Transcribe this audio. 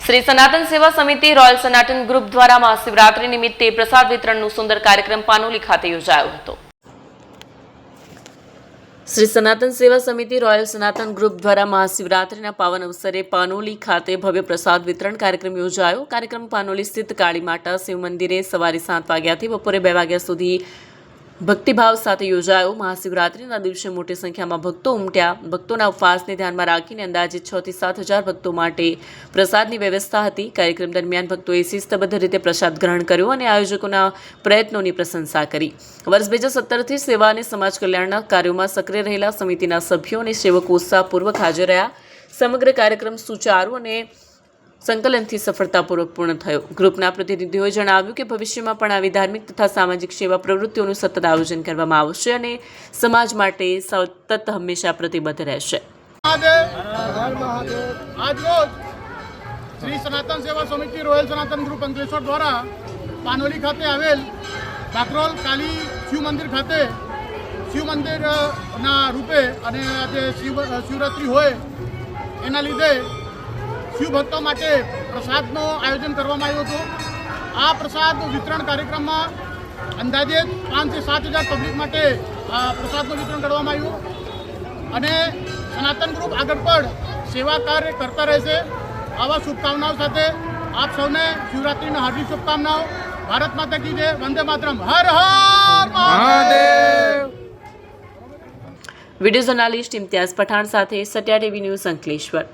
શ્રી સનાતન સેવા સમિતિ રોયલ સનાતન ગ્રુપ દ્વારા મહાશિવરાત્રી નિમિત્તે પ્રસાદ વિતરણનો સુંદર કાર્યક્રમ પાનોલી ખાતે યોજાયો હતો। શ્રી સનાતન સેવા સમિતિ રોયલ સનાતન ગ્રુપ દ્વારા મહાશિવરાત્રિના પાવન અવસરે પાનોલી ખાતે ભવ્ય પ્રસાદ વિતરણ કાર્યક્રમ યોજાયો। કાર્યક્રમ પાનોલી સ્થિત કાળી માતા શિવ મંદિરે સવારે 7 વાગ્યાથી બપોરે 2 વાગ્યા સુધી ભક્તિભાવ સાથે યોજાયો। મહાશિવરાત્રિના દિવસે મોટી સંખ્યામાં ભક્તો ઉમટ્યા। ભક્તોના ઉપવાસને ધ્યાનમાં રાખીને અંદાજે 6 થી 7 હજાર ભક્તો માટે પ્રસાદની વ્યવસ્થા હતી। કાર્યક્રમ દરમિયાન ભક્તોએ શિસ્તબદ્ધ રીતે પ્રસાદ ગ્રહણ કર્યો અને આયોજકોના પ્રયત્નોની પ્રશંસા કરી। વર્ષ 2017થી સેવા અને સમાજ કલ્યાણના કાર્યોમાં સક્રિય રહેલા સમિતિના સભ્યો અને સેવકો ઉત્સાહપૂર્વક હાજર રહ્યા। સમગ્ર કાર્યક્રમ સુચારુ અને સંકલનથી સફળતાપૂર્વક પૂર્ણ થયો। ગ્રુપના પ્રતિનિધિઓએ જણાવ્યું કે ભવિષ્યમાં પણ આવી ધાર્મિક તથા સામાજિક સેવા પ્રવૃત્તિઓનું સતત આયોજન કરવામાં આવશે અને સમાજ માટે સતત હંમેશા પ્રતિબદ્ધ રહેશે। આજરોજ શ્રી સનાતન સેવા સમિતિ રોયલ સનાતન ગ્રુપ અંકલેશ્વર દ્વારા પાનોલી ખાતે આવેલ કાકરોલ કાલી શિવ મંદિર ખાતે શિવ મંદિરના રૂપે અને આજે શિવરાત્રિ હોય એના લીધે શિવ ભક્તો માટે પ્રસાદનું આયોજન કરવામાં આવ્યું હતું। આ પ્રસાદ વિતરણ કાર્યક્રમમાં અંદાજે 5 થી 7 હજાર પબ્લિક માટે પ્રસાદનું વિતરણ કરવામાં આવ્યું અને સનાતન ગ્રુપ આગળ પણ સેવા કાર્ય કરતા રહેશે। આવા શુભકામનાઓ સાથે આપ સૌને શિવરાત્રિની હાર્દિક શુભકામનાઓ। ભારત માતા કી જય, વંદે માતરમ, હર હર મહાદેવ। વિડીયો જર્નાલિસ્ટ ઇમ્તિયાઝ પઠાણ સાથે સત્યા ટીવી ન્યૂઝ અંકલેશ્વર।